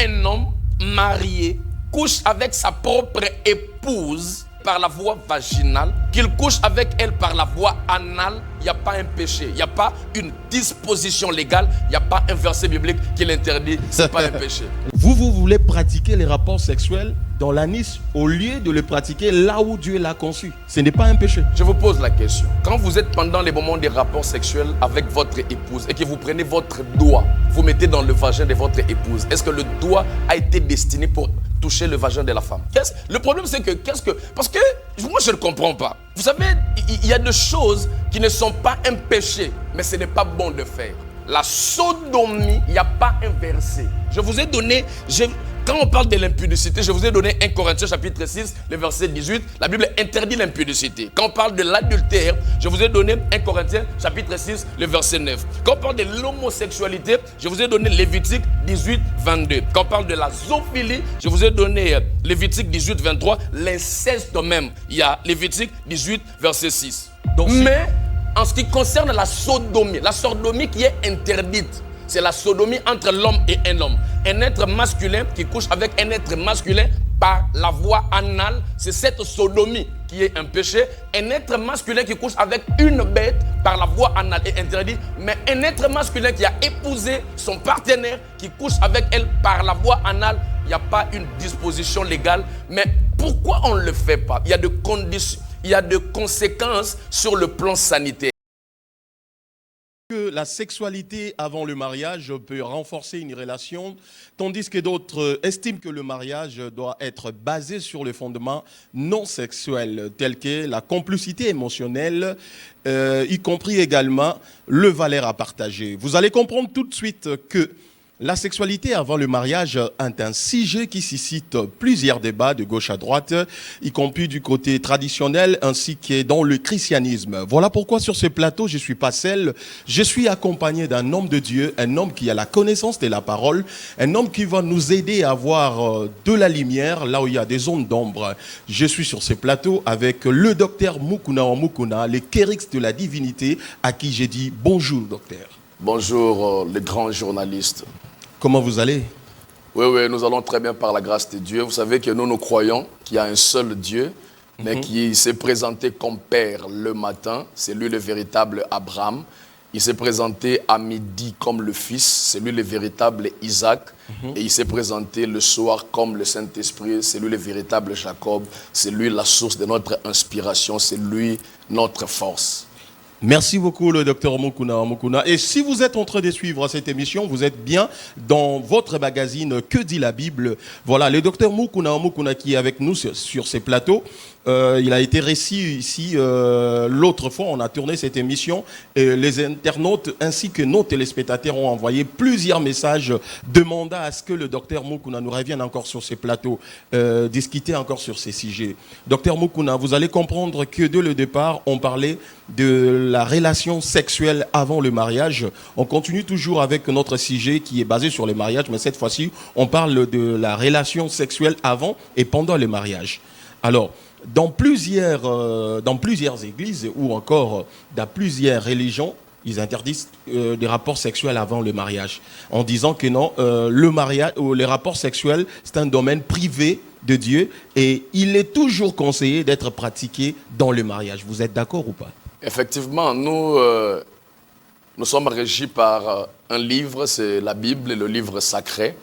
un homme marié couche avec sa propre épouse par la voie vaginale, qu'il couche avec elle par la voie anale, il n'y a pas un péché, il n'y a pas une disposition légale, il n'y a pas un verset biblique qui l'interdit, ce n'est pas un péché. Vous voulez pratiquer les rapports sexuels dans l'anis au lieu de le pratiquer là où Dieu l'a conçu. Ce n'est pas un péché. Je vous pose la question. Quand vous êtes pendant les moments des rapports sexuels avec votre épouse et que vous prenez votre doigt, vous mettez dans le vagin de votre épouse, est-ce que le doigt a été destiné pour toucher le vagin de la femme? Le problème c'est que, parce que moi je ne comprends pas. Vous savez, il y a des choses qui ne sont pas un péché, mais ce n'est pas bon de faire. La sodomie, il n'y a pas un verset. Je vous ai donné, quand on parle de l'impudicité, je vous ai donné 1 Corinthiens chapitre 6, le verset 18. La Bible interdit l'impudicité. Quand on parle de l'adultère, je vous ai donné 1 Corinthiens chapitre 6, le verset 9. Quand on parle de l'homosexualité, je vous ai donné Lévitique 18, 22. Quand on parle de la zoophilie, je vous ai donné Lévitique 18, 23. L'inceste même, il y a Lévitique 18, verset 6. Donc, mais en ce qui concerne la sodomie qui est interdite, c'est la sodomie entre l'homme et un homme. Un être masculin qui couche avec un être masculin par la voie anale, c'est cette sodomie qui est un péché. Un être masculin qui couche avec une bête par la voie anale est interdit. Mais un être masculin qui a épousé son partenaire, qui couche avec elle par la voie anale, il n'y a pas une disposition légale. Mais pourquoi on ne le fait pas? Il y a des conditions. Il y a des conséquences sur le plan sanitaire. Que la sexualité avant le mariage peut renforcer une relation, tandis que d'autres estiment que le mariage doit être basé sur le fondement non sexuel, tel que la complicité émotionnelle, y compris également le valeur à partager. Vous allez comprendre tout de suite que la sexualité avant le mariage est un sujet qui suscite plusieurs débats de gauche à droite, y compris du côté traditionnel ainsi que dans le christianisme. Voilà pourquoi sur ce plateau, je ne suis pas seul. Je suis accompagné d'un homme de Dieu, un homme qui a la connaissance de la parole, un homme qui va nous aider à voir de la lumière là où il y a des zones d'ombre. Je suis sur ce plateau avec le docteur Mukuna Mukuna, le Kérix de la divinité, à qui j'ai dit bonjour docteur. Bonjour les grands journalistes. Comment vous allez? Oui, nous allons très bien par la grâce de Dieu. Vous savez que nous croyons qu'il y a un seul Dieu, mais qui s'est présenté comme Père le matin. C'est lui le véritable Abraham. Il s'est présenté à midi comme le Fils. C'est lui le véritable Isaac. Et il s'est présenté le soir comme le Saint-Esprit. C'est lui le véritable Jacob. C'est lui la source de notre inspiration. C'est lui notre force. Merci beaucoup le docteur Mukuna Mukuna. Et si vous êtes en train de suivre cette émission, vous êtes bien dans votre magazine Que dit la Bible. Voilà, le docteur Mukuna Mukuna qui est avec nous sur ces plateaux. Il a été récit ici l'autre fois, on a tourné cette émission. Et les internautes ainsi que nos téléspectateurs ont envoyé plusieurs messages demandant à ce que le docteur Mukuna nous revienne encore sur ces plateaux, discuter encore sur ces sujets. Docteur Mukuna, vous allez comprendre que dès le départ, on parlait de la relation sexuelle avant le mariage. On continue toujours avec notre sujet qui est basé sur le mariage, mais cette fois-ci, on parle de la relation sexuelle avant et pendant le mariage. Alors, dans plusieurs églises ou encore dans plusieurs religions, ils interdisent des rapports sexuels avant le mariage, en disant que non, le mariage ou les rapports sexuels, c'est un domaine privé de Dieu et il est toujours conseillé d'être pratiqué dans le mariage. Vous êtes d'accord ou pas? Effectivement, nous sommes régis par un livre, c'est la Bible, le livre sacré.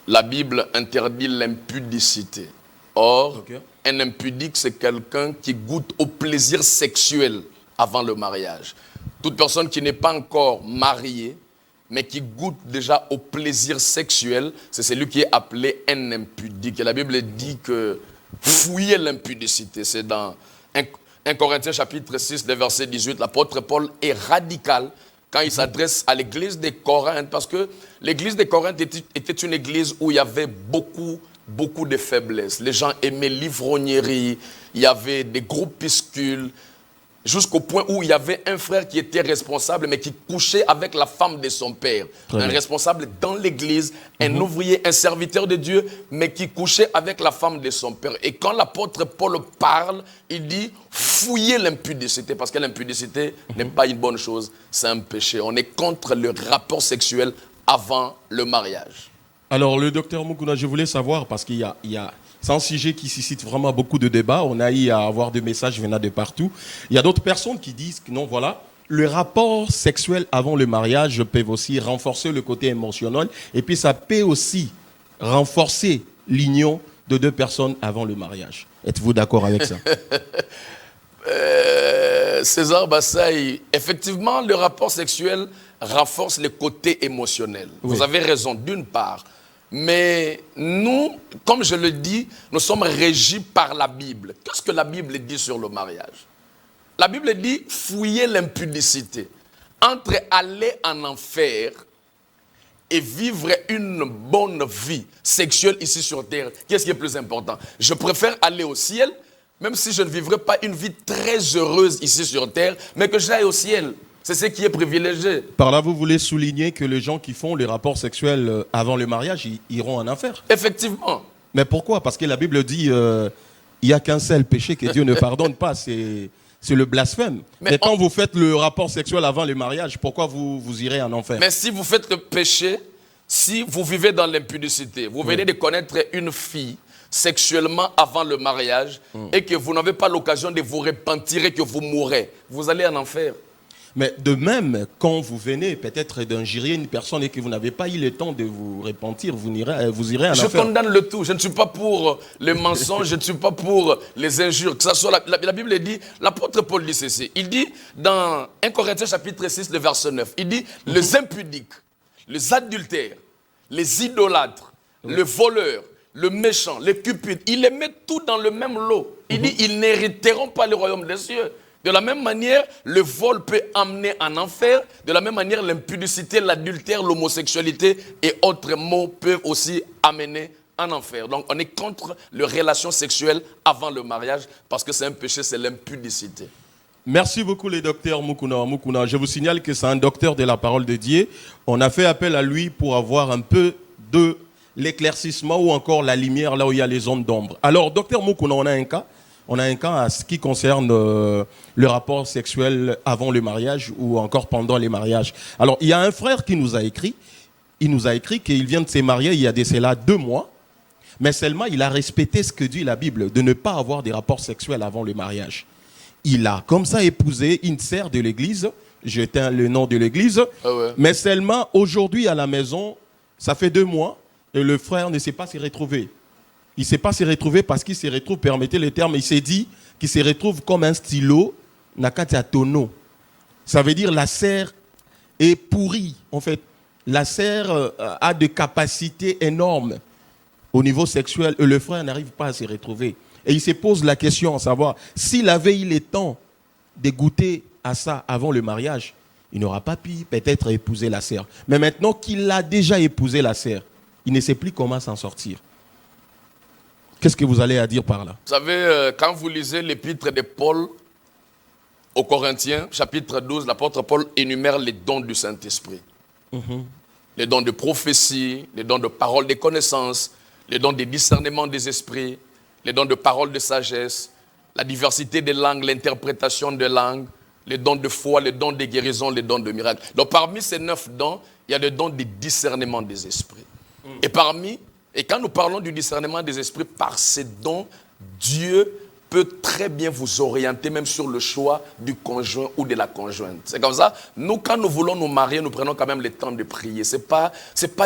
La Bible interdit l'impudicité. Or, un impudique, c'est quelqu'un qui goûte au plaisir sexuel avant le mariage. Toute personne qui n'est pas encore mariée, mais qui goûte déjà au plaisir sexuel, c'est celui qui est appelé un impudique. Et la Bible dit que fouiller l'impudicité, c'est dans 1 Corinthiens chapitre 6, verset 18. L'apôtre Paul est radical quand il s'adresse à l'église de Corinthe, parce que l'église de Corinthe était une église où il y avait beaucoup de faiblesses. Les gens aimaient l'ivrognerie, il y avait des groupuscules, jusqu'au point où il y avait un frère qui était responsable, mais qui couchait avec la femme de son père. Un responsable dans l'église, un ouvrier, un serviteur de Dieu, mais qui couchait avec la femme de son père. Et quand l'apôtre Paul parle, il dit « fouillez l'impudicité », parce que l'impudicité n'est pas une bonne chose, c'est un péché. On est contre le rapport sexuel avant le mariage. Alors, le docteur Mukuna, je voulais savoir, parce qu'il y a c'est un sujet qui suscite vraiment beaucoup de débats. On a eu à avoir des messages venant de partout. Il y a d'autres personnes qui disent que non, voilà, le rapport sexuel avant le mariage peut aussi renforcer le côté émotionnel. Et puis, ça peut aussi renforcer l'union de deux personnes avant le mariage. Êtes-vous d'accord avec ça? César Bassaï, effectivement, le rapport sexuel renforce le côté émotionnel. Oui. Vous avez raison, d'une part. Mais nous, comme je le dis, nous sommes régis par la Bible. Qu'est-ce que la Bible dit sur le mariage? La Bible dit, fouillez l'impudicité. Entre aller en enfer et vivre une bonne vie sexuelle ici sur terre, qu'est-ce qui est plus important? Je préfère aller au ciel, même si je ne vivrai pas une vie très heureuse ici sur terre, mais que j'aille au ciel. C'est ce qui est privilégié. Par là, vous voulez souligner que les gens qui font les rapports sexuels avant le mariage, ils iront en enfer. Effectivement. Mais pourquoi? Parce que la Bible dit il n'y a qu'un seul péché que Dieu ne pardonne pas, c'est le blasphème. Mais quand vous faites le rapport sexuel avant le mariage, pourquoi vous irez en enfer? Mais si vous faites le péché, si vous vivez dans l'impudicité, vous venez de connaître une fille sexuellement avant le mariage et que vous n'avez pas l'occasion de vous repentir et que vous mourrez, vous allez en enfer. Mais de même, quand vous venez peut-être d'injurier une personne et que vous n'avez pas eu le temps de vous repentir, vous irez en enfer. Je condamne le tout. Je ne suis pas pour les mensonges, je ne suis pas pour les injures. Que ça soit la Bible dit, l'apôtre Paul dit ceci. Il dit dans 1 Corinthiens chapitre 6, le verset 9, il dit les impudiques, les adultères, les idolâtres, les voleurs, le méchant, les cupides, il les met tous dans le même lot. Il dit ils n'hériteront pas le royaume des cieux. De la même manière, le vol peut amener en enfer. De la même manière, l'impudicité, l'adultère, l'homosexualité et autres maux peuvent aussi amener en enfer. Donc, on est contre les relations sexuelles avant le mariage parce que c'est un péché, c'est l'impudicité. Merci beaucoup, le docteur Mukuna. Je vous signale que c'est un docteur de la parole de Dieu. On a fait appel à lui pour avoir un peu de l'éclaircissement ou encore la lumière là où il y a les zones d'ombre. Alors, docteur Mukuna, on a un cas. On a un cas à ce qui concerne le rapport sexuel avant le mariage ou encore pendant les mariages. Alors, il y a un frère qui nous a écrit. Il nous a écrit qu'il vient de se marier il y a de cela 2 mois. Mais seulement, il a respecté ce que dit la Bible, de ne pas avoir des rapports sexuels avant le mariage. Il a comme ça épousé une sœur de l'église. J'éteins le nom de l'église. Ah ouais. Mais seulement, aujourd'hui, à la maison, ça fait 2 mois et le frère ne s'est pas s'y retrouver. Il ne s'est pas s'y retrouver parce qu'il se retrouve, permettez le terme, il s'est dit qu'il se retrouve comme un stylo, nakati à tonneau. Ça veut dire la serre est pourrie, en fait. La serre a des capacités énormes au niveau sexuel et le frère n'arrive pas à s'y retrouver. Et il se pose la question à savoir, s'il avait eu le temps de goûter à ça avant le mariage, il n'aura pas pu peut-être épouser la serre. Mais maintenant qu'il a déjà épousé la serre, il ne sait plus comment s'en sortir. Qu'est-ce que vous allez à dire par là? Vous savez, quand vous lisez l'épître de Paul aux Corinthiens, chapitre 12, l'apôtre Paul énumère les dons du Saint-Esprit. Les dons de prophétie, les dons de parole de connaissance, les dons de discernement des esprits, les dons de parole de sagesse, la diversité des langues, l'interprétation des langues, les dons de foi, les dons de guérison, les dons de miracles. Donc parmi ces 9 dons, il y a le don de discernement des esprits. Et quand nous parlons du discernement des esprits, par ces dons, Dieu peut très bien vous orienter même sur le choix du conjoint ou de la conjointe. C'est comme ça. Nous, quand nous voulons nous marier, nous prenons quand même le temps de prier. C'est pas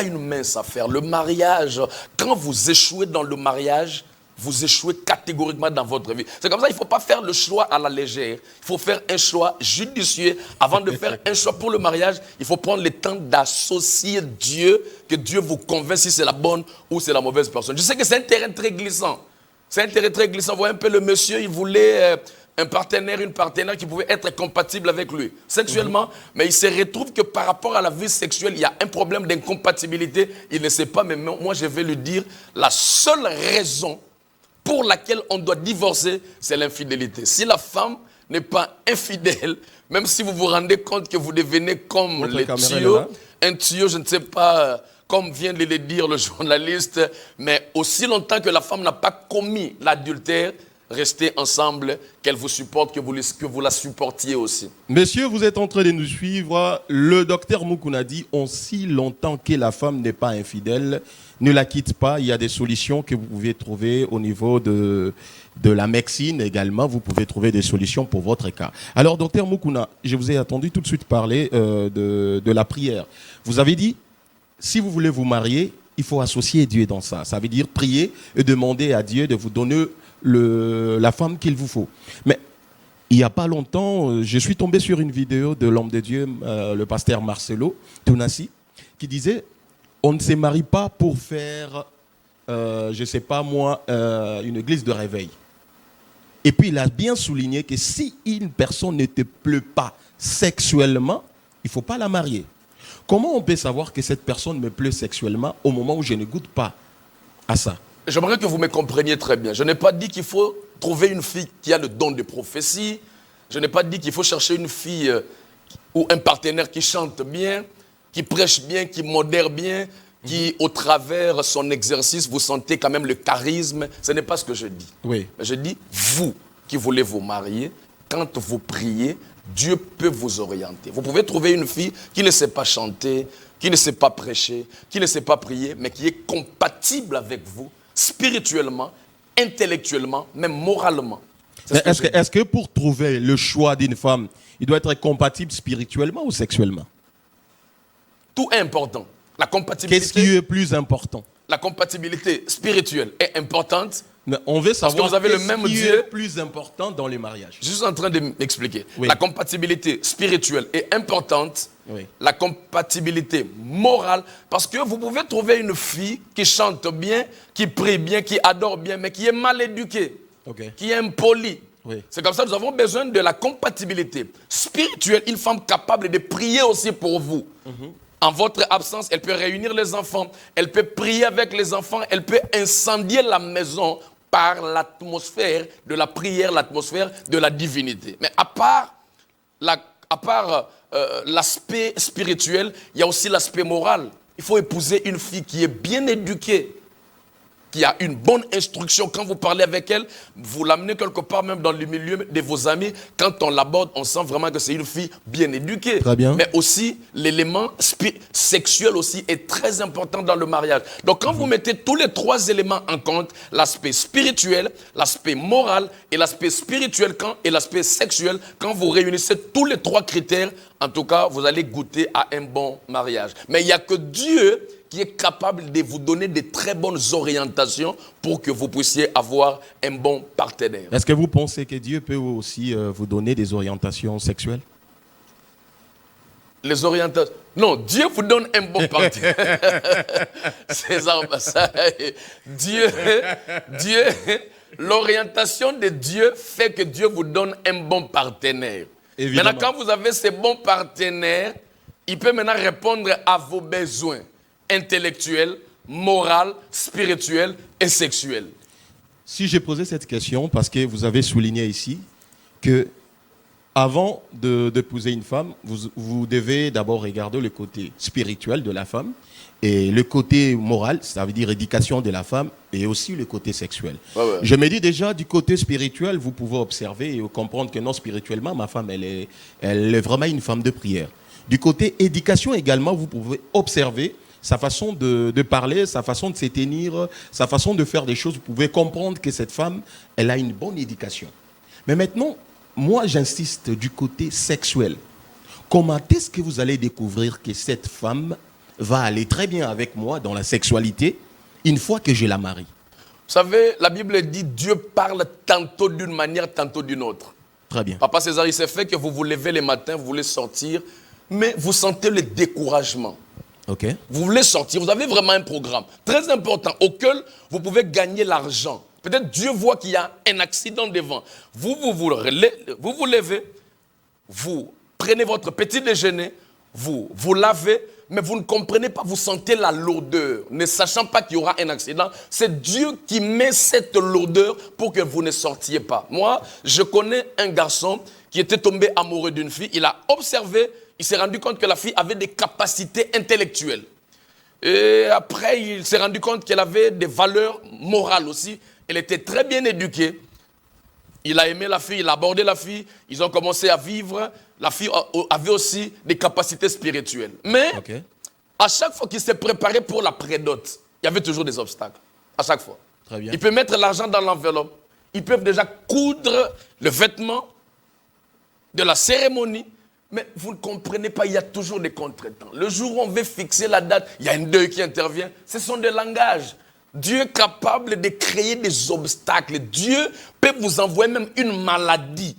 une mince affaire. Le mariage, quand vous échouez dans le mariage, vous échouez catégoriquement dans votre vie. C'est comme ça, il ne faut pas faire le choix à la légère. Il faut faire un choix judicieux. Avant de faire un choix pour le mariage, il faut prendre le temps d'associer Dieu, que Dieu vous convainc si c'est la bonne ou c'est la mauvaise personne. Je sais que c'est un terrain très glissant. C'est un terrain très glissant. Vous voyez un peu le monsieur, il voulait un partenaire, une partenaire qui pouvait être compatible avec lui sexuellement, mais il se retrouve que par rapport à la vie sexuelle, il y a un problème d'incompatibilité. Il ne sait pas, mais moi je vais lui dire, la seule raison pour laquelle on doit divorcer, c'est l'infidélité. Si la femme n'est pas infidèle, même si vous vous rendez compte que vous devenez comme les tuyaux, un tuyau, je ne sais pas, comme vient de le dire le journaliste, mais aussi longtemps que la femme n'a pas commis l'adultère, rester ensemble, qu'elle vous supporte, que vous la supportiez aussi. Messieurs, vous êtes en train de nous suivre. Le docteur Moukouna dit, aussi longtemps que la femme n'est pas infidèle, ne la quitte pas. Il y a des solutions que vous pouvez trouver au niveau de la médecine également. Vous pouvez trouver des solutions pour votre cas. Alors, docteur Moukouna, je vous ai entendu tout de suite parler de la prière. Vous avez dit, si vous voulez vous marier, il faut associer Dieu dans ça. Ça veut dire prier et demander à Dieu de vous donner la femme qu'il vous faut. Mais il n'y a pas longtemps, je suis tombé sur une vidéo de l'homme de Dieu, le pasteur Marcelo Tounassi, qui disait, on ne se marie pas pour faire, je ne sais pas moi, une église de réveil. Et puis il a bien souligné que si une personne ne te plaît pas sexuellement, il ne faut pas la marier. Comment on peut savoir que cette personne me plaît sexuellement au moment où je ne goûte pas à ça? J'aimerais que vous me compreniez très bien. Je n'ai pas dit qu'il faut trouver une fille qui a le don de prophétie. Je n'ai pas dit qu'il faut chercher une fille ou un partenaire qui chante bien, qui prêche bien, qui modère bien, qui, au travers son exercice, vous sentez quand même le charisme. Ce n'est pas ce que je dis. Oui. Je dis, vous qui voulez vous marier, quand vous priez, Dieu peut vous orienter. Vous pouvez trouver une fille qui ne sait pas chanter, qui ne sait pas prêcher, qui ne sait pas prier, mais qui est compatible avec vous, spirituellement, intellectuellement, même moralement. Est-ce que pour trouver le choix d'une femme, il doit être compatible spirituellement ou sexuellement? Tout est important. La compatibilité. Qu'est-ce qui est plus important? La compatibilité spirituelle est importante. Mais on veut savoir parce que vous avez le même Dieu. Est plus important dans les mariages. Je suis en train de m'expliquer. Oui. La compatibilité spirituelle est importante. Oui. La compatibilité morale, parce que vous pouvez trouver une fille qui chante bien, qui prie bien, qui adore bien, mais qui est mal éduquée, qui est impolie. Oui. C'est comme ça que nous avons besoin de la compatibilité spirituelle, une femme capable de prier aussi pour vous. En votre absence, elle peut réunir les enfants, elle peut prier avec les enfants, elle peut incendier la maison par l'atmosphère de la prière, l'atmosphère de la divinité. Mais à part l'aspect spirituel, il y a aussi l'aspect moral. Il faut épouser une fille qui est bien éduquée, qui a une bonne instruction. Quand vous parlez avec elle, vous l'amenez quelque part même dans le milieu de vos amis. Quand on l'aborde, on sent vraiment que c'est une fille bien éduquée. Très bien. Mais aussi, l'élément sexuel aussi est très important dans le mariage. Donc quand vous mettez tous les trois éléments en compte, l'aspect spirituel, l'aspect moral et l'aspect spirituel et l'aspect sexuel, quand vous réunissez tous les trois critères, en tout cas, vous allez goûter à un bon mariage. Mais il n'y a que Dieu qui est capable de vous donner de très bonnes orientations pour que vous puissiez avoir un bon partenaire. Est-ce que vous pensez que Dieu peut aussi vous donner des orientations sexuelles? Les orientations... Non, Dieu vous donne un bon partenaire. C'est ça. Dieu, l'orientation de Dieu fait que Dieu vous donne un bon partenaire. Évidemment. Maintenant, quand vous avez ces bons partenaires, il peut maintenant répondre à vos besoins intellectuel, moral, spirituel et sexuel. Si j'ai posé cette question, parce que vous avez souligné ici que avant d'épouser une femme, vous devez d'abord regarder le côté spirituel de la femme et le côté moral, ça veut dire éducation de la femme, et aussi le côté sexuel. Ouais. Je me dis déjà, du côté spirituel, vous pouvez observer et comprendre que non, spirituellement, ma femme, elle est vraiment une femme de prière. Du côté éducation également, vous pouvez observer sa façon de parler, sa façon de se tenir, sa façon de faire des choses. Vous pouvez comprendre que cette femme, elle a une bonne éducation. Mais maintenant, moi, j'insiste du côté sexuel. Comment est-ce que vous allez découvrir que cette femme va aller très bien avec moi dans la sexualité une fois que je la marie? Vous savez, la Bible dit Dieu parle tantôt d'une manière, tantôt d'une autre. Très bien. Papa César, il s'est fait que vous vous levez le matin, vous voulez sortir, mais vous sentez le découragement. Okay. Vous voulez sortir, vous avez vraiment un programme très important auquel vous pouvez gagner l'argent. Peut-être Dieu voit qu'il y a un accident devant. Vous vous levez, vous prenez votre petit déjeuner, vous lavez, mais vous ne comprenez pas, vous sentez la lourdeur, ne sachant pas qu'il y aura un accident. C'est Dieu qui met cette lourdeur pour que vous ne sortiez pas. Moi, je connais un garçon qui était tombé amoureux d'une fille, il a observé, il s'est rendu compte que la fille avait des capacités intellectuelles. Et après, il s'est rendu compte qu'elle avait des valeurs morales aussi. Elle était très bien éduquée. Il a aimé la fille, il a abordé la fille, ils ont commencé à vivre. La fille avait aussi des capacités spirituelles. Mais à chaque fois qu'il s'est préparé pour la prédot, il y avait toujours des obstacles. À chaque fois. Très bien. Il peut mettre l'argent dans l'enveloppe. Ils peuvent déjà coudre le vêtement de la cérémonie. Mais vous ne comprenez pas, il y a toujours des contretemps. Le jour où on veut fixer la date, il y a un deuil qui intervient. Ce sont des langages. Dieu est capable de créer des obstacles. Dieu peut vous envoyer même une maladie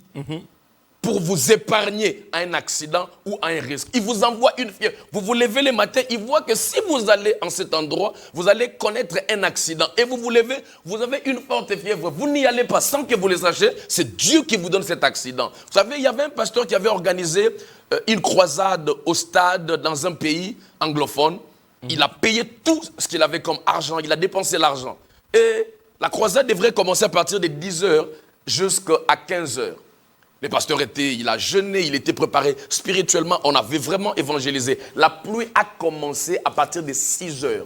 pour vous épargner à un accident ou à un risque. Il vous envoie une fièvre. Vous vous levez le matin, il voit que si vous allez en cet endroit, vous allez connaître un accident. Et vous vous levez, vous avez une forte fièvre. Vous n'y allez pas sans que vous le sachiez. C'est Dieu qui vous donne cet accident. Vous savez, il y avait un pasteur qui avait organisé une croisade au stade dans un pays anglophone. Il a payé tout ce qu'il avait comme argent. Il a dépensé l'argent. Et la croisade devrait commencer à partir de 10h jusqu'à 15h. Le pasteur il a jeûné, il était préparé spirituellement. On avait vraiment évangélisé. La pluie a commencé à partir de 6h.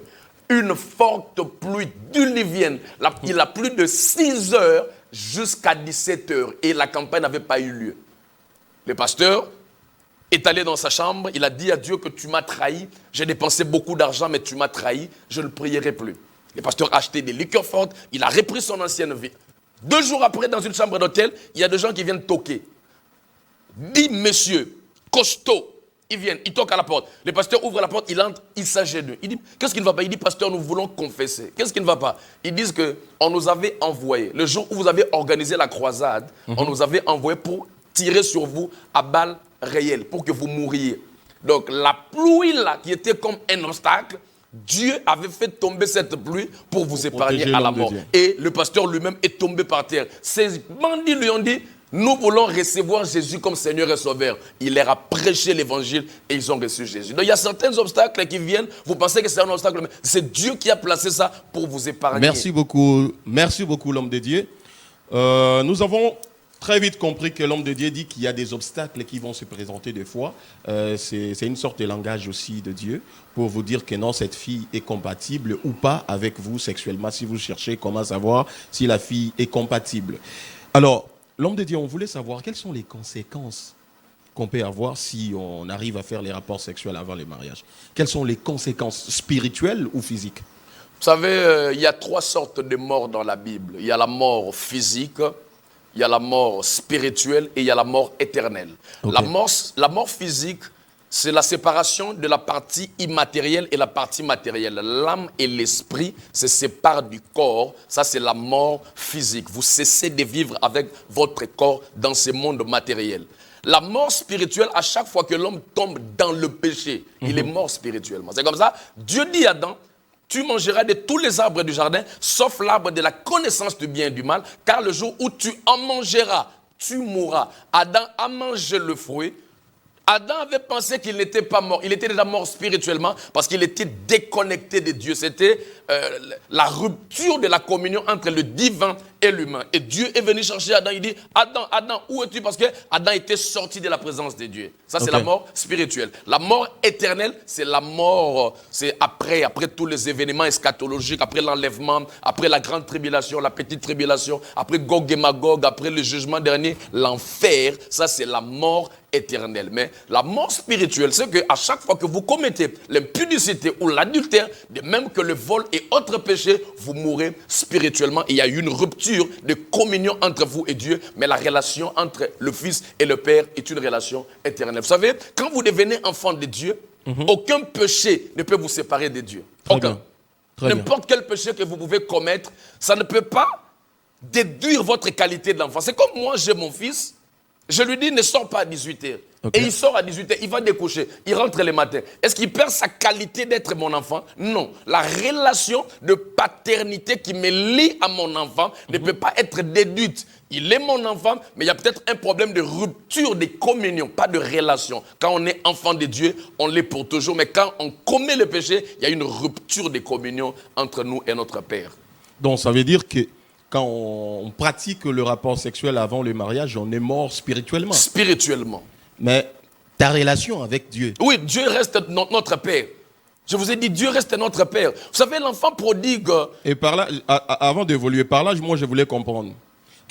Une forte pluie diluvienne. Il a plu de 6h jusqu'à 17h. Et la campagne n'avait pas eu lieu. Le pasteur est allé dans sa chambre. Il a dit à Dieu que tu m'as trahi. J'ai dépensé beaucoup d'argent, mais tu m'as trahi. Je ne prierai plus. Le pasteur a acheté des liqueurs fortes. Il a repris son ancienne vie. 2 jours après, dans une chambre d'hôtel, il y a des gens qui viennent toquer. 10 messieurs, costauds, ils viennent, ils toquent à la porte. Le pasteur ouvre la porte, il entre, il s'agenouille. Il dit, qu'est-ce qui ne va pas? Il dit, pasteur, nous voulons confesser. Qu'est-ce qui ne va pas? Ils disent qu'on nous avait envoyé, le jour où vous avez organisé la croisade, on nous avait envoyé pour tirer sur vous à balles réelles, pour que vous mouriez. Donc la pluie là, qui était comme un obstacle, Dieu avait fait tomber cette pluie pour vous épargner à la mort. Et le pasteur lui-même est tombé par terre. Ces bandits lui ont dit, nous voulons recevoir Jésus comme Seigneur et Sauveur. Il leur a prêché l'évangile et ils ont reçu Jésus. Donc il y a certains obstacles qui viennent. Vous pensez que c'est un obstacle, mais c'est Dieu qui a placé ça pour vous épargner. Merci beaucoup l'homme de Dieu. Nous avons très vite compris que l'homme de Dieu dit qu'il y a des obstacles qui vont se présenter des fois. C'est une sorte de langage aussi de Dieu pour vous dire que non, cette fille est compatible ou pas avec vous sexuellement. Si vous cherchez comment savoir si la fille est compatible. Alors, l'homme de Dieu, on voulait savoir quelles sont les conséquences qu'on peut avoir si on arrive à faire les rapports sexuels avant le mariage. Quelles sont les conséquences spirituelles ou physiques? Vous savez, il y a 3 sortes de morts dans la Bible. Il y a la mort physique, il y a la mort spirituelle et il y a la mort éternelle. Okay. La mort physique, c'est la séparation de la partie immatérielle et la partie matérielle. L'âme et l'esprit se séparent du corps. Ça, c'est la mort physique. Vous cessez de vivre avec votre corps dans ce monde matériel. La mort spirituelle, à chaque fois que l'homme tombe dans le péché, il est mort spirituellement. C'est comme ça. Dieu dit à Adam, tu mangeras de tous les arbres du jardin, sauf l'arbre de la connaissance du bien et du mal, car le jour où tu en mangeras, tu mourras. Adam a mangé le fruit. Adam avait pensé qu'il n'était pas mort. Il était déjà mort spirituellement parce qu'il était déconnecté de Dieu. C'était la rupture de la communion entre le divin et l'humain. Et Dieu est venu chercher Adam. Il dit, Adam, Adam, où es-tu? Parce que Adam était sorti de la présence de Dieu. Ça, c'est la mort spirituelle. La mort éternelle, c'est la mort, c'est après tous les événements eschatologiques, après l'enlèvement, après la grande tribulation, la petite tribulation, après Gog et Magog, après le jugement dernier, l'enfer. Ça, c'est la mort éternelle. Mais la mort spirituelle, c'est qu'à chaque fois que vous commettez l'impudicité ou l'adultère, de même que le vol et autres péchés, vous mourrez spirituellement. Il y a une rupture de communion entre vous et Dieu, mais la relation entre le Fils et le Père est une relation éternelle. Vous savez, quand vous devenez enfant de Dieu, aucun péché ne peut vous séparer de Dieu. Aucun. N'importe quel péché que vous pouvez commettre, ça ne peut pas déduire votre qualité d'enfant. C'est comme moi, j'ai mon fils. Je lui dis, ne sors pas à 18h. Et il sort à 18h, il va découcher, il rentre le matin. Est-ce qu'il perd sa qualité d'être mon enfant? Non. La relation de paternité qui me lie à mon enfant ne peut pas être déduite. Il est mon enfant, mais il y a peut-être un problème de rupture de communion, pas de relation. Quand on est enfant de Dieu, on l'est pour toujours. Mais quand on commet le péché, il y a une rupture de communion entre nous et notre Père. Donc ça veut dire que quand on pratique le rapport sexuel avant le mariage, on est mort spirituellement. Spirituellement. Mais ta relation avec Dieu. Oui, Dieu reste notre Père. Je vous ai dit, Dieu reste notre Père. Vous savez, l'enfant prodigue... Et par là, avant d'évoluer par là, moi je voulais comprendre.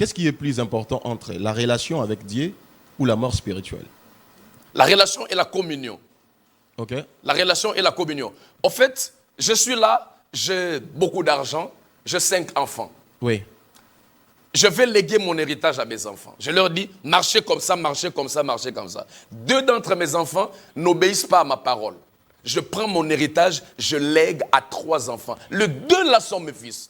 Qu'est-ce qui est plus important entre la relation avec Dieu ou la mort spirituelle? La relation et la communion. Ok. La relation et la communion. En fait, je suis là, j'ai beaucoup d'argent, j'ai 5 enfants. Oui. Je vais léguer mon héritage à mes enfants. Je leur dis, marchez comme ça, marchez comme ça, marchez comme ça. 2 d'entre mes enfants n'obéissent pas à ma parole. Je prends mon héritage, je lègue à 3 enfants. Le 2 là sont mes fils.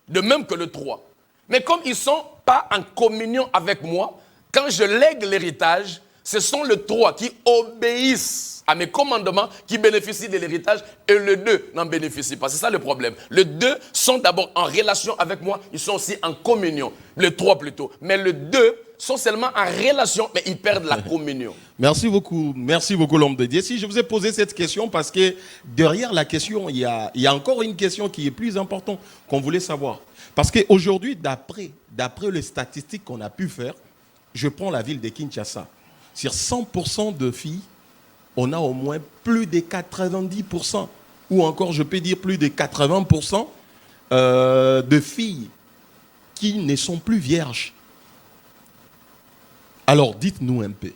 De même que le 3. Mais comme ils ne sont pas en communion avec moi, quand je lègue l'héritage, ce sont les 3 qui obéissent à mes commandements, qui bénéficient de l'héritage, et le 2 n'en bénéficie pas. C'est ça le problème. Les 2 sont d'abord en relation avec moi, ils sont aussi en communion. Les 3 plutôt. Mais les 2 sont seulement en relation, mais ils perdent la communion. Merci beaucoup l'homme de Dieu. Si je vous ai posé cette question, parce que derrière la question, il y a encore une question qui est plus importante qu'on voulait savoir. Parce qu'aujourd'hui, d'après les statistiques qu'on a pu faire, je prends la ville de Kinshasa. Sur 100% de filles, on a au moins plus de 90%, ou encore je peux dire plus de 80% de filles qui ne sont plus vierges. Alors dites-nous un peu,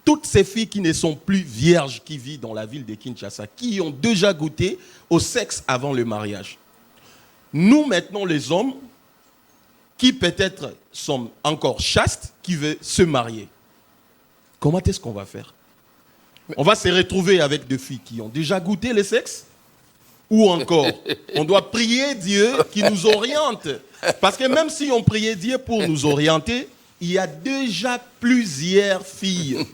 toutes ces filles qui ne sont plus vierges, qui vivent dans la ville de Kinshasa, qui ont déjà goûté au sexe avant le mariage, nous maintenant les hommes, qui peut-être sont encore chastes, qui veulent se marier, comment est-ce qu'on va faire? On va se retrouver avec des filles qui ont déjà goûté le sexe? Ou encore, on doit prier Dieu qui nous oriente? Parce que même si on priait Dieu pour nous orienter, il y a déjà plusieurs filles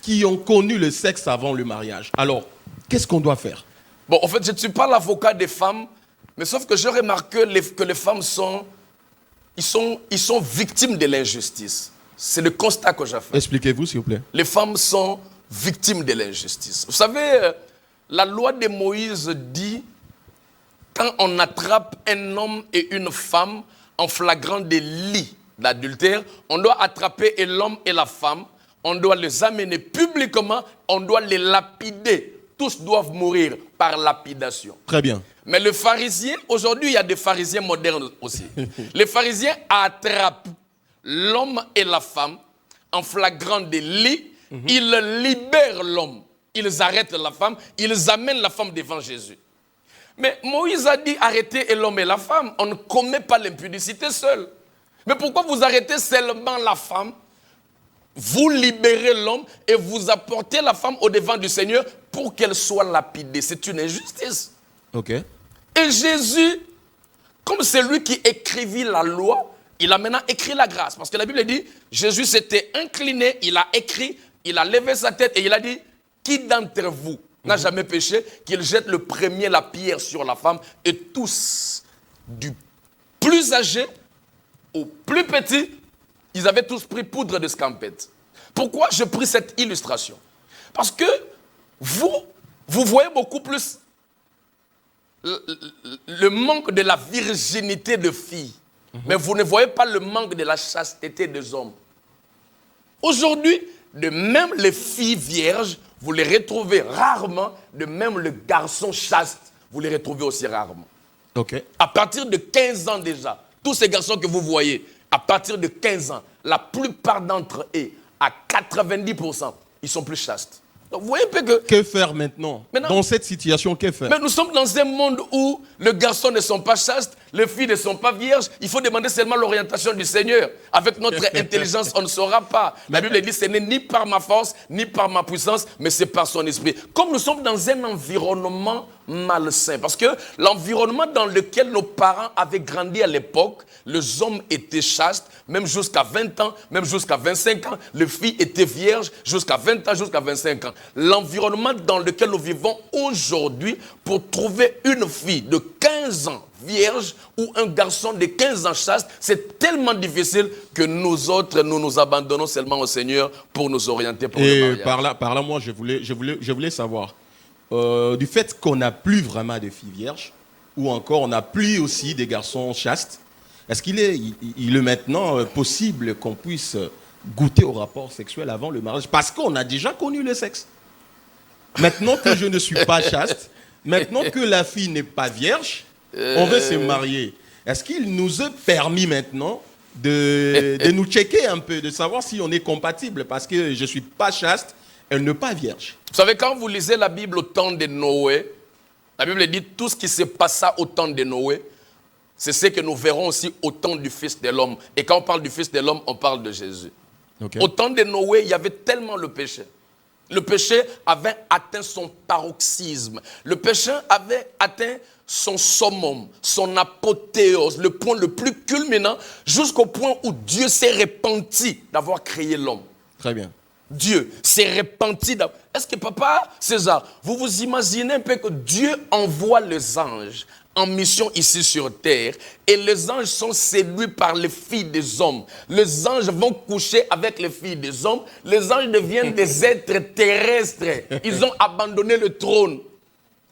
qui ont connu le sexe avant le mariage. Alors, qu'est-ce qu'on doit faire? Bon, en fait, je ne suis pas l'avocat des femmes, mais sauf que je remarque que les femmes sont victimes de l'injustice. C'est le constat que j'ai fait. Expliquez-vous, s'il vous plaît. Les femmes sont victimes de l'injustice. Vous savez, la loi de Moïse dit, quand on attrape un homme et une femme en flagrant délit d'adultère, on doit attraper l'homme et la femme, on doit les amener publiquement, on doit les lapider. Tous doivent mourir par lapidation. Très bien. Mais le pharisien, aujourd'hui, il y a des pharisiens modernes aussi. Les pharisiens attrapent l'homme et la femme en flagrant délit, ils libèrent l'homme, ils arrêtent la femme, ils amènent la femme devant Jésus. Mais Moïse a dit arrêtez l'homme et la femme, on ne commet pas l'impudicité seul. Mais pourquoi vous arrêtez seulement la femme? Vous libérez l'homme et vous apportez la femme au devant du Seigneur pour qu'elle soit lapidée. C'est une injustice. Ok. Et Jésus, comme c'est lui qui écrivit la loi, il a maintenant écrit la grâce. Parce que la Bible dit, Jésus s'était incliné, il a écrit, il a levé sa tête et il a dit, qui d'entre vous n'a jamais péché, qu'il jette le premier la pierre sur la femme, et tous, du plus âgé au plus petit, ils avaient tous pris poudre de scampette. Pourquoi je pris cette illustration? Parce que vous voyez beaucoup plus le manque de la virginité de filles. Mais vous ne voyez pas le manque de la chasteté des hommes. Aujourd'hui, de même les filles vierges, vous les retrouvez rarement. De même le garçon chaste, vous les retrouvez aussi rarement. Ok. À partir de 15 ans déjà, tous ces garçons que vous voyez, à partir de 15 ans, la plupart d'entre eux, à 90%, ils sont plus chastes. Donc vous voyez un peu que... Que faire maintenant? Dans cette situation, que faire? Mais nous sommes dans un monde où les garçons ne sont pas chastes, les filles ne sont pas vierges. Il faut demander seulement l'orientation du Seigneur. Avec notre intelligence, on ne saura pas. La Bible dit, ce n'est ni par ma force, ni par ma puissance, mais c'est par son esprit. Comme nous sommes dans un environnement malsain, parce que l'environnement dans lequel nos parents avaient grandi à l'époque, les hommes étaient chastes, même jusqu'à 20 ans, même jusqu'à 25 ans. Les filles étaient vierges jusqu'à 20 ans, jusqu'à 25 ans. L'environnement dans lequel nous vivons aujourd'hui, pour trouver une fille de 15 ans vierge ou un garçon de 15 ans chaste, c'est tellement difficile que nous autres, nous nous abandonnons seulement au Seigneur pour nous orienter pour le mariage. Par là, moi, je voulais savoir, du fait qu'on n'a plus vraiment de filles vierges, ou encore on n'a plus aussi des garçons chastes, est-ce qu'il est maintenant possible qu'on puisse goûter au rapport sexuel avant le mariage? Parce qu'on a déjà connu le sexe. Maintenant que je ne suis pas chaste, maintenant que la fille n'est pas vierge, on veut se marier. est-ce qu'il nous est permis maintenant de nous checker un peu, de savoir si on est compatible? Parce que je ne suis pas chaste, elle n'est pas vierge. Vous savez, quand vous lisez la Bible au temps de Noé, la Bible dit tout ce qui se passa au temps de Noé, c'est ce que nous verrons aussi au temps du Fils de l'homme. Et quand on parle du Fils de l'homme, on parle de Jésus. Okay. Au temps de Noé, il y avait tellement le péché. Le péché avait atteint son paroxysme. Le péché avait atteint son summum, son apothéose, le point le plus culminant, jusqu'au point où Dieu s'est repenti d'avoir créé l'homme. Très bien. Dieu s'est repenti. Est-ce que papa César, vous vous imaginez un peu que Dieu envoie les anges en mission ici sur terre et les anges sont séduits par les filles des hommes. Les anges vont coucher avec les filles des hommes. Les anges deviennent des êtres terrestres. Ils ont abandonné le trône.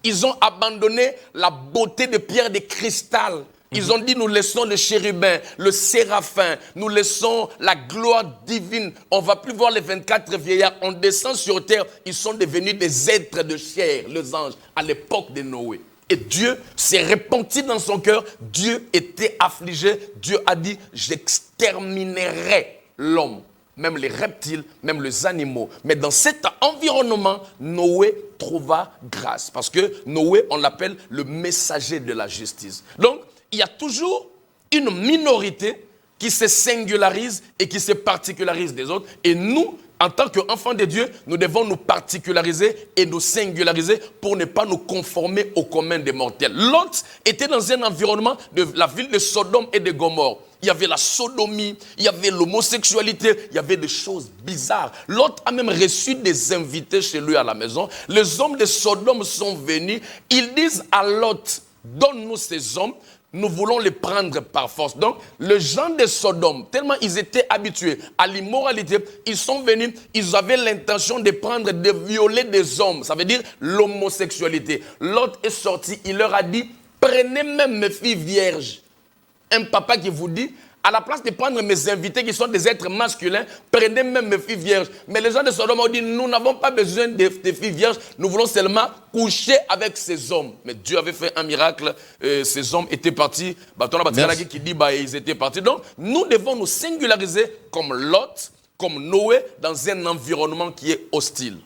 Ils ont abandonné la beauté de pierre de cristal. Ils ont dit, nous laissons le chérubin, le séraphin, nous laissons la gloire divine. On ne va plus voir les 24 vieillards. On descend sur terre. Ils sont devenus des êtres de chair, les anges, à l'époque de Noé. Et Dieu s'est repenti dans son cœur. Dieu était affligé. Dieu a dit, j'exterminerai l'homme, même les reptiles, même les animaux. Mais dans cet environnement, Noé trouva grâce. Parce que Noé, on l'appelle le messager de la justice. Donc, il y a toujours une minorité qui se singularise et qui se particularise des autres. Et nous, en tant qu'enfants de Dieu, nous devons nous particulariser et nous singulariser pour ne pas nous conformer au commun des mortels. Lot était dans un environnement de la ville de Sodome et de Gomorrhe. Il y avait la sodomie, il y avait l'homosexualité, il y avait des choses bizarres. Lot a même reçu des invités chez lui à la maison. Les hommes de Sodome sont venus. Ils disent à Lot, donne-nous ces hommes. Nous voulons les prendre par force. Donc, les gens de Sodome, tellement ils étaient habitués à l'immoralité, ils sont venus, ils avaient l'intention de prendre, de violer des hommes. Ça veut dire l'homosexualité. L'autre est sorti, il leur a dit, prenez même mes filles vierges. Un papa qui vous dit, à la place de prendre mes invités qui sont des êtres masculins, prenez même mes filles vierges. Mais les gens de Sodome ont dit, nous n'avons pas besoin de filles vierges, nous voulons seulement coucher avec ces hommes. Mais Dieu avait fait un miracle, ces hommes étaient partis. Qui dit, ils étaient partis. Donc, nous devons nous singulariser comme Lot, comme Noé, dans un environnement qui est hostile.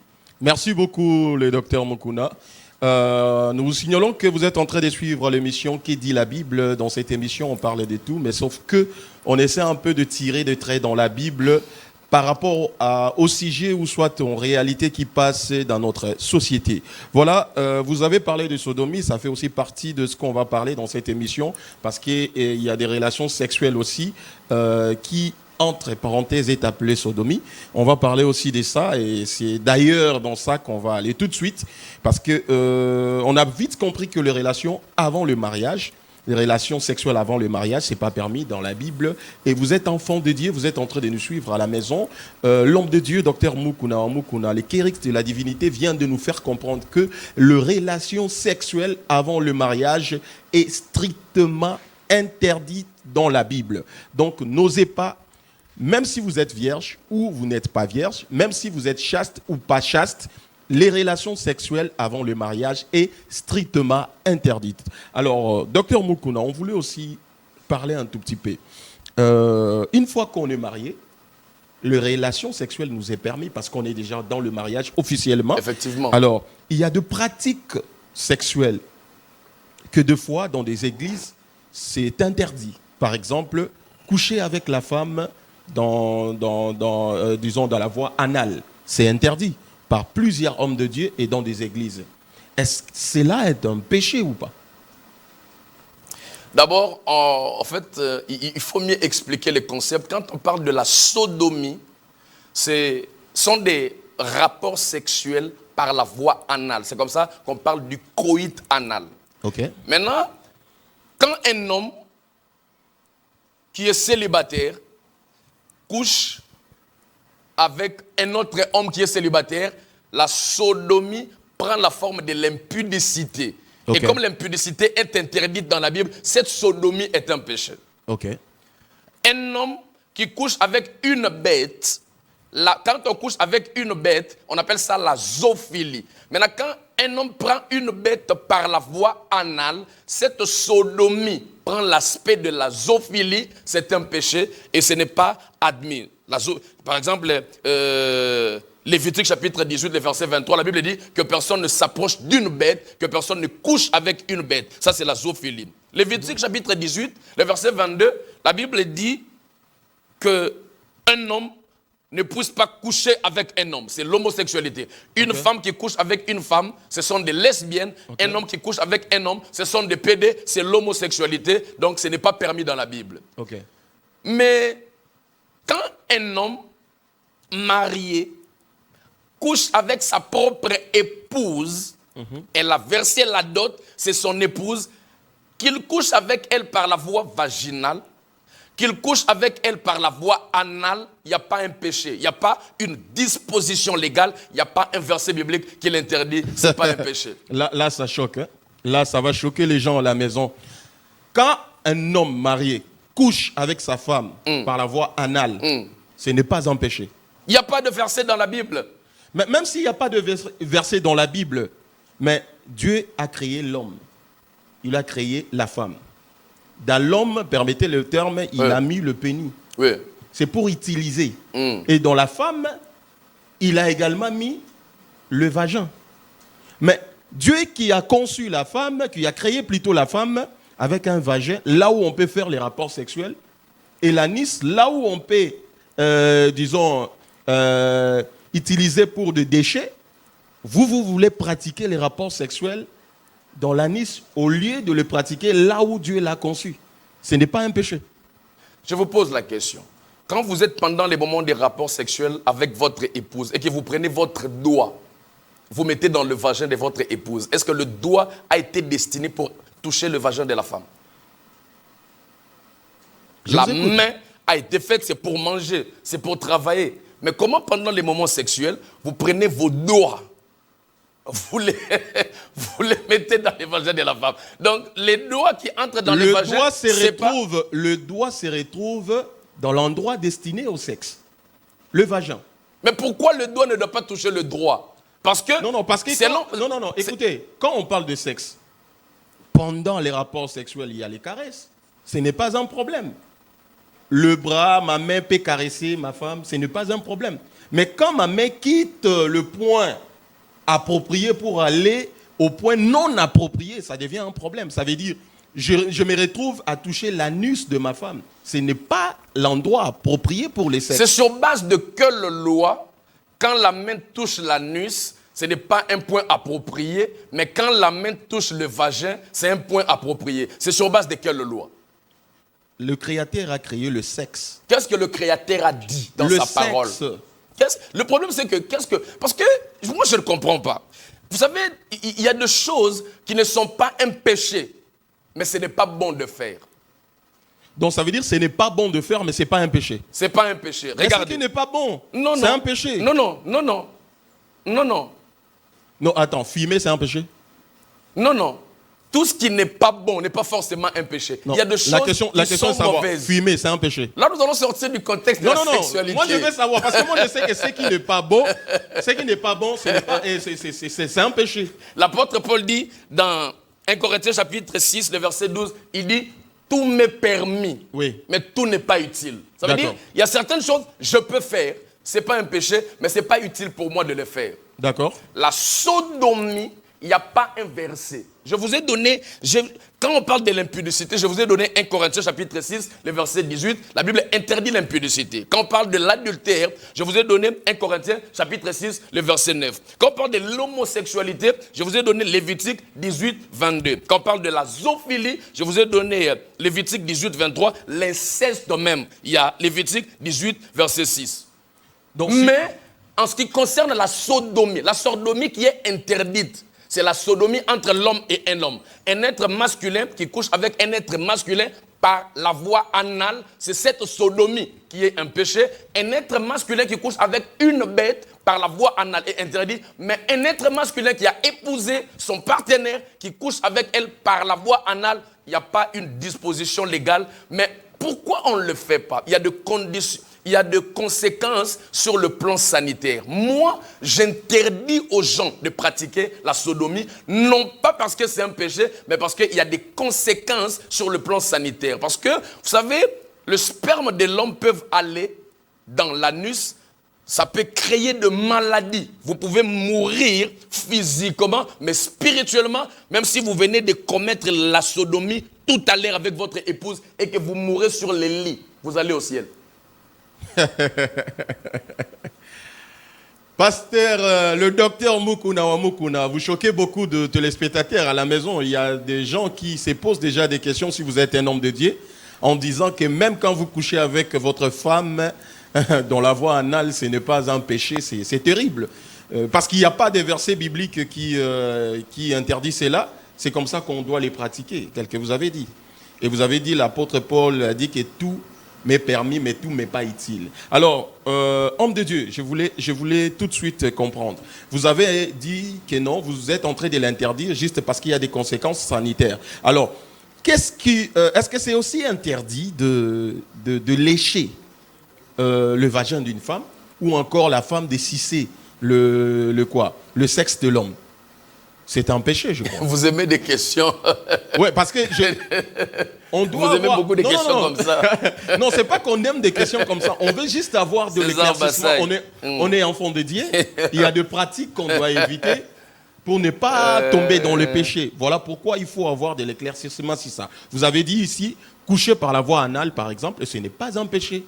Merci beaucoup, le docteur Mukuna. Nous vous signalons que vous êtes en train de suivre l'émission Qui dit la Bible. Dans cette émission, on parle de tout, mais sauf que on essaie un peu de tirer des traits dans la Bible par rapport au sujet ou soit en réalité qui passe dans notre société. Voilà, vous avez parlé de sodomie, ça fait aussi partie de ce qu'on va parler dans cette émission, parce qu'il y a des relations sexuelles aussi qui, entre parenthèses, est appelée sodomie. On va parler aussi de ça, et c'est d'ailleurs dans ça qu'on va aller tout de suite, parce que on a vite compris que les relations avant le mariage, les relations sexuelles avant le mariage, c'est pas permis dans la Bible. Et vous êtes enfant de Dieu, vous êtes en train de nous suivre à la maison. L'homme de Dieu, docteur Mukuna, le kérix de la divinité, vient de nous faire comprendre que les relations sexuelles avant le mariage est strictement interdite dans la Bible. Donc, n'osez pas, même si vous êtes vierge ou vous n'êtes pas vierge, même si vous êtes chaste ou pas chaste, les relations sexuelles avant le mariage est strictement interdite. Alors, docteur Mukuna, on voulait aussi parler un tout petit peu. Une fois qu'on est marié, les relations sexuelles nous est permis parce qu'on est déjà dans le mariage officiellement. Effectivement. Alors, il y a de pratiques sexuelles que des fois, dans des églises, c'est interdit. Par exemple, coucher avec la femme disons, dans la voie anale, c'est interdit par plusieurs hommes de Dieu et dans des églises. Est-ce que cela est un péché ou pas? D'abord, en fait, il faut mieux expliquer le concept. Quand on parle de la sodomie, ce sont des rapports sexuels par la voie anale. C'est comme ça qu'on parle du coït anal. Okay. Maintenant, quand un homme qui est célibataire couche avec un autre homme qui est célibataire, la sodomie prend la forme de l'impudicité. Okay. Et comme l'impudicité est interdite dans la Bible, cette sodomie est un péché. Okay. Un homme qui couche avec une bête, quand on couche avec une bête, on appelle ça la zoophilie. Maintenant, quand un homme prend une bête par la voie anale, cette sodomie prend l'aspect de la zoophilie, c'est un péché et ce n'est pas admis. Par exemple, Lévitique chapitre 18, le verset 23, la Bible dit que personne ne s'approche d'une bête, que personne ne couche avec une bête. Ça, c'est la zoophilie. Lévitique chapitre 18, le verset 22, la Bible dit qu'un homme ne puisse pas coucher avec un homme. C'est l'homosexualité. Une femme qui couche avec une femme, ce sont des lesbiennes. Un homme qui couche avec un homme, ce sont des pédés. C'est l'homosexualité. Donc, ce n'est pas permis dans la Bible. Mais quand un homme marié couche avec sa propre épouse, elle a versé la dot, c'est son épouse, qu'il couche avec elle par la voie vaginale, qu'il couche avec elle par la voie anale, il n'y a pas un péché, il n'y a pas une disposition légale, il n'y a pas un verset biblique qui l'interdit, ce n'est pas un péché. Là, ça choque. Hein? Là, ça va choquer les gens à la maison. Quand un homme marié couche avec sa femme par la voie anale, ce n'est pas un péché. Il n'y a pas de verset dans la Bible. Mais même s'il n'y a pas de verset dans la Bible, mais Dieu a créé l'homme. Il a créé la femme. Dans l'homme, permettez le terme, il a mis le pénis. C'est pour utiliser. Et dans la femme, il a également mis le vagin. Mais Dieu qui a conçu la femme, qui a créé plutôt la femme avec un vagin, là où on peut faire les rapports sexuels, et l'anis, là où on peut, utilisé pour des déchets, vous voulez pratiquer les rapports sexuels dans l'anis au lieu de le pratiquer là où Dieu l'a conçu. Ce n'est pas un péché. Je vous pose la question. Quand vous êtes pendant les moments des rapports sexuels avec votre épouse et que vous prenez votre doigt, vous mettez dans le vagin de votre épouse, est-ce que le doigt a été destiné pour toucher le vagin de la femme? La main a été faite, c'est pour manger, c'est pour travailler. Mais comment pendant les moments sexuels, vous prenez vos doigts, vous les mettez dans les vagins de la femme? Donc, les doigts qui entrent dans le vagin, le doigt se retrouve dans l'endroit destiné au sexe, le vagin. Mais pourquoi le doigt ne doit pas toucher le droit? Parce que... écoutez, quand on parle de sexe, pendant les rapports sexuels, il y a les caresses. Ce n'est pas un problème. Le bras, ma main peut caresser ma femme, ce n'est pas un problème. Mais quand ma main quitte le point approprié pour aller au point non approprié, ça devient un problème. Ça veut dire, je me retrouve à toucher l'anus de ma femme. Ce n'est pas l'endroit approprié pour les sexes. C'est sur base de quelle loi, quand la main touche l'anus, ce n'est pas un point approprié, mais quand la main touche le vagin, c'est un point approprié. C'est sur base de quelle loi? Le Créateur a créé le sexe. Qu'est-ce que le Créateur a dit dans sa parole? Le problème, c'est que, parce que moi, je ne comprends pas. Vous savez, il y a des choses qui ne sont pas un péché, mais ce n'est pas bon de faire. Donc ça veut dire que ce n'est pas bon de faire, mais ce n'est pas un péché. Ce n'est pas un péché. Regardez. Mais ce qui n'est pas bon, c'est un péché. Non. Non, attends, fumer, c'est un péché? Non. Tout ce qui n'est pas bon n'est pas forcément un péché. Non. Il y a des choses qui sont mauvaises. Fumer, c'est un péché. Là, nous allons sortir du contexte de la sexualité. Moi, je veux savoir, parce que moi, je sais que ce qui n'est pas bon, c'est un péché. L'apôtre Paul dit dans 1 Corinthiens chapitre 6, le verset 12, il dit « Tout m'est permis, mais tout n'est pas utile ». Ça veut dire, il y a certaines choses que je peux faire, ce n'est pas un péché, mais ce n'est pas utile pour moi de le faire. D'accord. La sodomie, il n'y a pas un verset. Je vous ai donné, quand on parle de l'impudicité, je vous ai donné 1 Corinthiens chapitre 6, le verset 18. La Bible interdit l'impudicité. Quand on parle de l'adultère, je vous ai donné 1 Corinthiens chapitre 6, le verset 9. Quand on parle de l'homosexualité, je vous ai donné Lévitique 18, 22. Quand on parle de la zoophilie, je vous ai donné Lévitique 18, 23. L'inceste même, il y a Lévitique 18, verset 6. Donc, mais en ce qui concerne la sodomie qui est interdite, c'est la sodomie entre l'homme et un homme. Un être masculin qui couche avec un être masculin par la voie anale, c'est cette sodomie qui est un péché. Un être masculin qui couche avec une bête par la voie anale est interdit. Mais un être masculin qui a épousé son partenaire, qui couche avec elle par la voie anale, il n'y a pas une disposition légale. Mais pourquoi on ne le fait pas? Il y a des conditions. il y a des conséquences sur le plan sanitaire. Moi, j'interdis aux gens de pratiquer la sodomie, non pas parce que c'est un péché, mais parce qu'il y a des conséquences sur le plan sanitaire. Parce que, vous savez, le sperme de l'homme peut aller dans l'anus, ça peut créer de maladies. Vous pouvez mourir physiquement, mais spirituellement, même si vous venez de commettre la sodomie tout à l'heure avec votre épouse et que vous mourrez sur le lit, vous allez au ciel. Pasteur, le docteur Mukuna Wamukuna, vous choquez beaucoup de téléspectateurs à la maison. Il y a des gens qui se posent déjà des questions si vous êtes un homme de Dieu, en disant que même quand vous couchez avec votre femme, dont la voie anale, ce n'est pas un péché, c'est terrible. Parce qu'il n'y a pas de versets bibliques qui interdit cela. C'est comme ça qu'on doit les pratiquer, tel que vous avez dit. Et vous avez dit, l'apôtre Paul a dit que tout m'est permis, mais tout m'est pas utile. Alors, homme de Dieu, je voulais tout de suite comprendre. Vous avez dit que non, vous êtes en train de l'interdire juste parce qu'il y a des conséquences sanitaires. Alors, est-ce que c'est aussi interdit de lécher le vagin d'une femme, ou encore la femme de sucer le sexe de l'homme? C'est un péché, je crois. Vous aimez des questions. Oui, parce que on doit vous aimez beaucoup de questions comme ça. Non, c'est pas qu'on aime des questions comme ça. On veut juste avoir de l'éclaircissement. On est enfant de Dieu. Il y a des pratiques qu'on doit éviter pour ne pas tomber dans le péché. Voilà pourquoi il faut avoir de l'éclaircissement sur ça. Vous avez dit ici, coucher par la voie anale, par exemple, ce n'est pas un péché.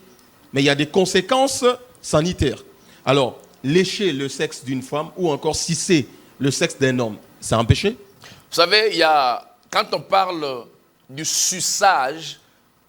Mais il y a des conséquences sanitaires. Alors, lécher le sexe d'une femme ou encore sucer le sexe d'un homme, c'est un péché? Vous savez, quand on parle du suçage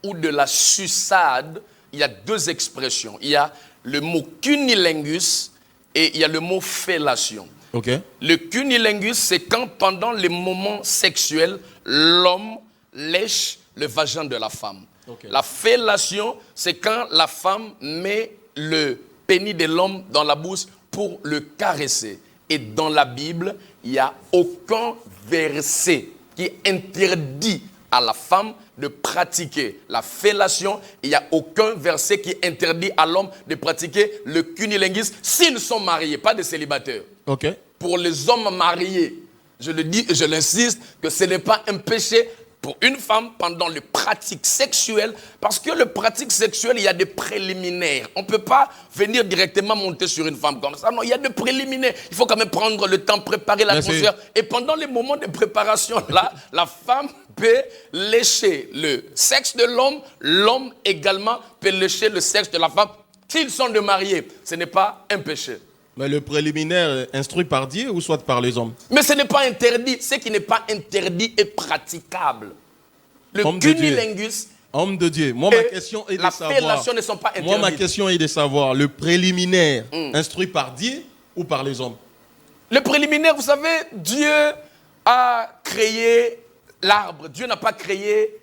ou de la suçade, il y a deux expressions. Il y a le mot cunnilingus et il y a le mot fellation. Okay. Le cunnilingus, c'est quand pendant les moments sexuels, l'homme lèche le vagin de la femme. Okay. La fellation, c'est quand la femme met le pénis de l'homme dans la bouche pour le caresser. Et dans la Bible, il n'y a aucun verset qui interdit à la femme de pratiquer la fellation. Il n'y a aucun verset qui interdit à l'homme de pratiquer le cunnilingus s'ils sont mariés, pas des célibataires. Okay. Pour les hommes mariés, je le dis et je l'insiste, que ce n'est pas un péché pour une femme pendant les pratiques sexuelles, parce que le pratique sexuel, il y a des préliminaires. On ne peut pas venir directement monter sur une femme comme ça. Non, il y a des préliminaires. Il faut quand même prendre le temps, préparer l'atmosphère. Et pendant les moments de préparation, là, la femme peut lécher le sexe de l'homme. L'homme également peut lécher le sexe de la femme. S'ils sont de mariés, ce n'est pas un péché. Mais le préliminaire instruit par Dieu ou soit par les hommes? Mais ce n'est pas interdit. Ce qui n'est pas interdit est praticable. Le cunnilingus. Homme de Dieu. Moi, ma question est de savoir. La fellation ne sont pas interdites. Moi, ma question est de savoir le préliminaire instruit par Dieu ou par les hommes? Le préliminaire, vous savez, Dieu a créé l'arbre. Dieu n'a pas créé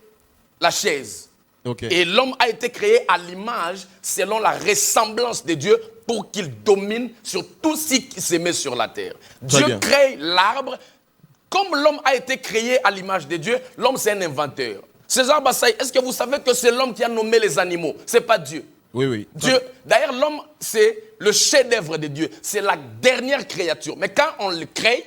la chaise. Okay. Et l'homme a été créé à l'image, selon la ressemblance de Dieu, pour qu'il domine sur tout ce qui se met sur la terre. Dieu crée l'arbre. Comme l'homme a été créé à l'image de Dieu, l'homme c'est un inventeur. César Bassaï, est-ce que vous savez que c'est l'homme qui a nommé les animaux? Ce n'est pas Dieu. Oui, oui. Dieu, d'ailleurs, l'homme, c'est le chef-d'œuvre de Dieu. C'est la dernière créature. Mais quand on le crée,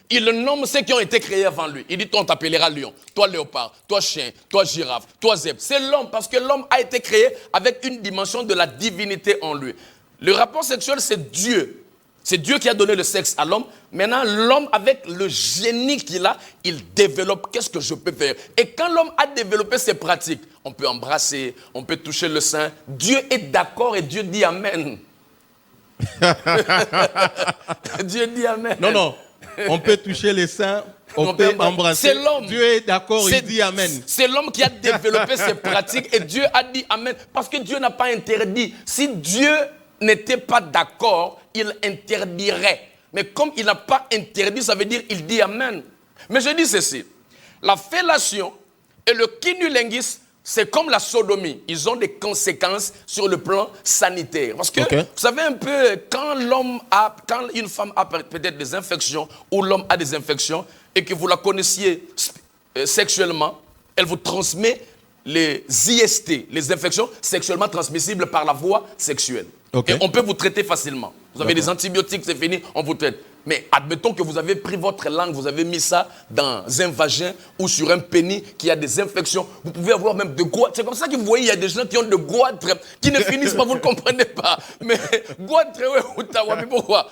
il le nomme ceux qui ont été créés avant lui. Il dit, toi on t'appellera lion, toi léopard, toi chien, toi girafe, toi zèbre. C'est l'homme, parce que l'homme a été créé avec une dimension de la divinité en lui. Le rapport sexuel, c'est Dieu. C'est Dieu qui a donné le sexe à l'homme. Maintenant, l'homme, avec le génie qu'il a, il développe qu'est-ce que je peux faire. Et quand l'homme a développé ses pratiques, on peut embrasser, on peut toucher le sein. Dieu est d'accord et Dieu dit Amen. Dieu dit Amen. Non, non. On peut toucher les seins, on peut embrasser. C'est l'homme. Dieu est d'accord, il dit Amen. C'est l'homme qui a développé ses pratiques et Dieu a dit Amen. Parce que Dieu n'a pas interdit. Si Dieu n'était pas d'accord, il interdirait. Mais comme il n'a pas interdit, ça veut dire qu'il dit Amen. Mais je dis ceci. La fellation et le cunnilingus, c'est comme la sodomie. Ils ont des conséquences sur le plan sanitaire. Parce que, vous savez un peu, quand une femme a peut-être des infections, ou l'homme a des infections, et que vous la connaissiez sexuellement, elle vous transmet les IST, les infections sexuellement transmissibles par la voie sexuelle. Okay. Et on peut vous traiter facilement. Vous avez des antibiotiques, c'est fini, on vous traite. Mais admettons que vous avez pris votre langue, vous avez mis ça dans un vagin ou sur un pénis qui a des infections. Vous pouvez avoir même de goitres. C'est comme ça que vous voyez, il y a des gens qui ont de goitres qui ne finissent pas, vous ne comprenez pas. Mais goitres, pourquoi?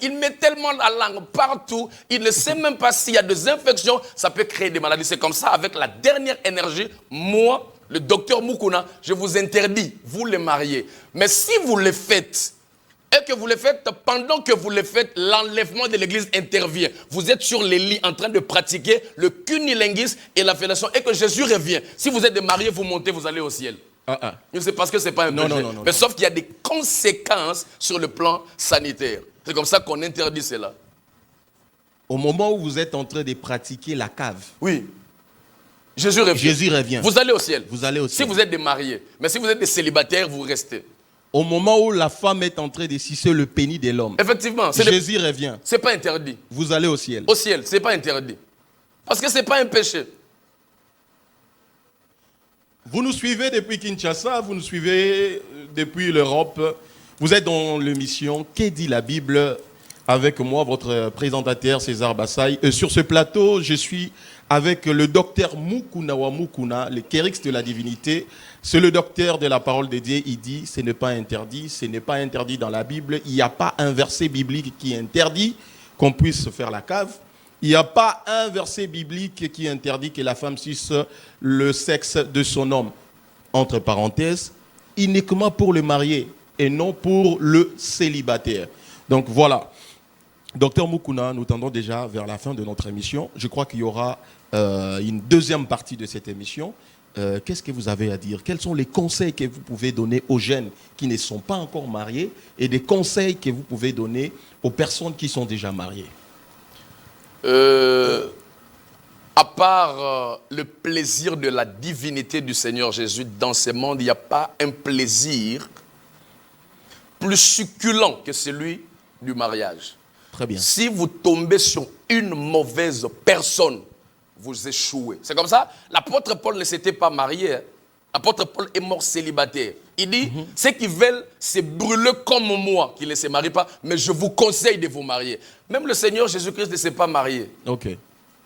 Il met tellement la langue partout, il ne sait même pas s'il y a des infections, ça peut créer des maladies. C'est comme ça, avec la dernière énergie, moi, le docteur Mukuna, je vous interdis, vous les mariez. Mais si vous le faites, et que vous le faites, pendant que vous le faites, l'enlèvement de l'église intervient. Vous êtes sur les lits en train de pratiquer le cunilinguisme et la fellation, et que Jésus revient. Si vous êtes des mariés, vous montez, vous allez au ciel. C'est parce que ce n'est pas un péché. Non. Mais sauf qu'il y a des conséquences sur le plan sanitaire. C'est comme ça qu'on interdit cela. Au moment où vous êtes en train de pratiquer la cave. Oui. Jésus revient. Vous allez au ciel. Vous allez au ciel. Si vous êtes des mariés. Mais si vous êtes des célibataires, vous restez. Au moment où la femme est en train de sucer le pénis de l'homme. Effectivement. Jésus revient. Ce n'est pas interdit. Vous allez au ciel. Au ciel, ce n'est pas interdit. Parce que ce n'est pas un péché. Vous nous suivez depuis Kinshasa, vous nous suivez depuis l'Europe. Vous êtes dans l'émission Qu'est dit la Bible? Avec moi, votre présentateur César Bassaï. Sur ce plateau, je suis avec le docteur Mukuna wa Mukuna, le Kérix de la divinité. C'est le docteur de la parole de Dieu. Il dit, ce n'est pas interdit, ce n'est pas interdit dans la Bible. Il n'y a pas un verset biblique qui interdit qu'on puisse faire la cave. Il n'y a pas un verset biblique qui interdit que la femme suce le sexe de son homme. Entre parenthèses, uniquement pour le marié et non pour le célibataire. Donc voilà. Docteur Mukuna, nous tendons déjà vers la fin de notre émission. Je crois qu'il y aura une deuxième partie de cette émission. Qu'est-ce que vous avez à dire? Quels sont les conseils que vous pouvez donner aux jeunes qui ne sont pas encore mariés et des conseils que vous pouvez donner aux personnes qui sont déjà mariées? À part le plaisir de la divinité du Seigneur Jésus dans ce monde, il n'y a pas un plaisir plus succulent que celui du mariage. Très bien. Si vous tombez sur une mauvaise personne, vous échouez. C'est comme ça. L'apôtre Paul ne s'était pas marié. Hein. L'apôtre Paul est mort célibataire. Il dit, ceux qui veulent se brûler comme moi, qui ne se marient pas, mais je vous conseille de vous marier. Même le Seigneur Jésus-Christ ne s'est pas marié. Ok.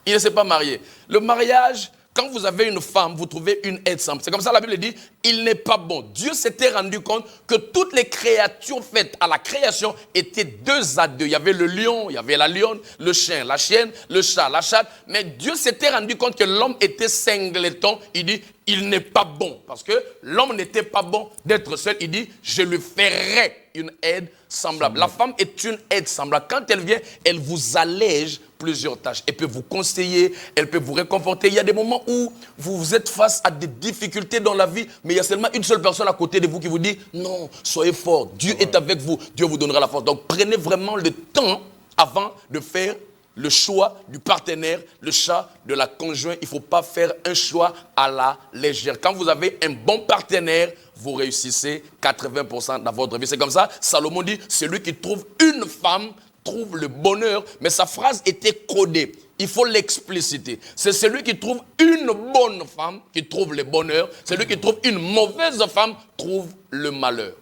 Il ne s'est pas marié. Le mariage, quand vous avez une femme, vous trouvez une aide simple. C'est comme ça la Bible dit, il n'est pas bon. Dieu s'était rendu compte que toutes les créatures faites à la création étaient 2 à 2. Il y avait le lion, il y avait la lionne, le chien, la chienne, le chat, la chatte. Mais Dieu s'était rendu compte que l'homme était singleton. Il dit, il n'est pas bon. Parce que l'homme n'était pas bon d'être seul. Il dit, je lui ferai une aide semblable. La femme est une aide semblable. Quand elle vient, elle vous allège plusieurs tâches. Elle peut vous conseiller, elle peut vous réconforter. Il y a des moments où vous êtes face à des difficultés dans la vie, mais il y a seulement une seule personne à côté de vous qui vous dit « Non, soyez fort, Dieu est avec vous, Dieu vous donnera la force. » Donc prenez vraiment le temps avant de faire le choix du partenaire, le choix de la conjointe. Il ne faut pas faire un choix à la légère. Quand vous avez un bon partenaire, vous réussissez 80% dans votre vie. C'est comme ça, Salomon dit, celui qui trouve une femme trouve le bonheur, mais sa phrase était codée. Il faut l'expliciter. C'est celui qui trouve une bonne femme qui trouve le bonheur. Celui qui trouve une mauvaise femme trouve le malheur.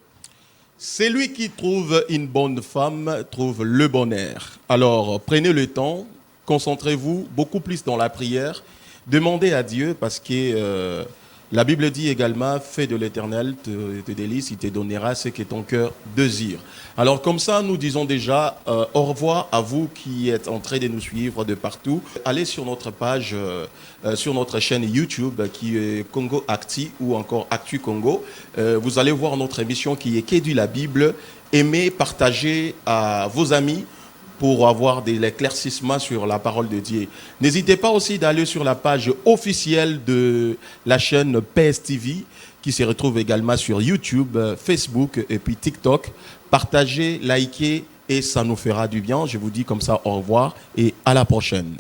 Celui qui trouve une bonne femme trouve le bonheur. Alors, prenez le temps, concentrez-vous beaucoup plus dans la prière. Demandez à Dieu parce que la Bible dit également, fais de l'Éternel tes délices, il te donnera ce que ton cœur désire. Alors comme ça, nous disons déjà au revoir à vous qui êtes en train de nous suivre de partout. Allez sur notre page, sur notre chaîne YouTube qui est Congo Acti ou encore Actu Congo. Vous allez voir notre émission qui est Qu'est dit la Bible. Aimez, partagez à vos amis pour avoir de l'éclaircissement sur la parole de Dieu. N'hésitez pas aussi d'aller sur la page officielle de la chaîne PSTV qui se retrouve également sur YouTube, Facebook et puis TikTok. Partagez, likez et ça nous fera du bien. Je vous dis comme ça au revoir et à la prochaine.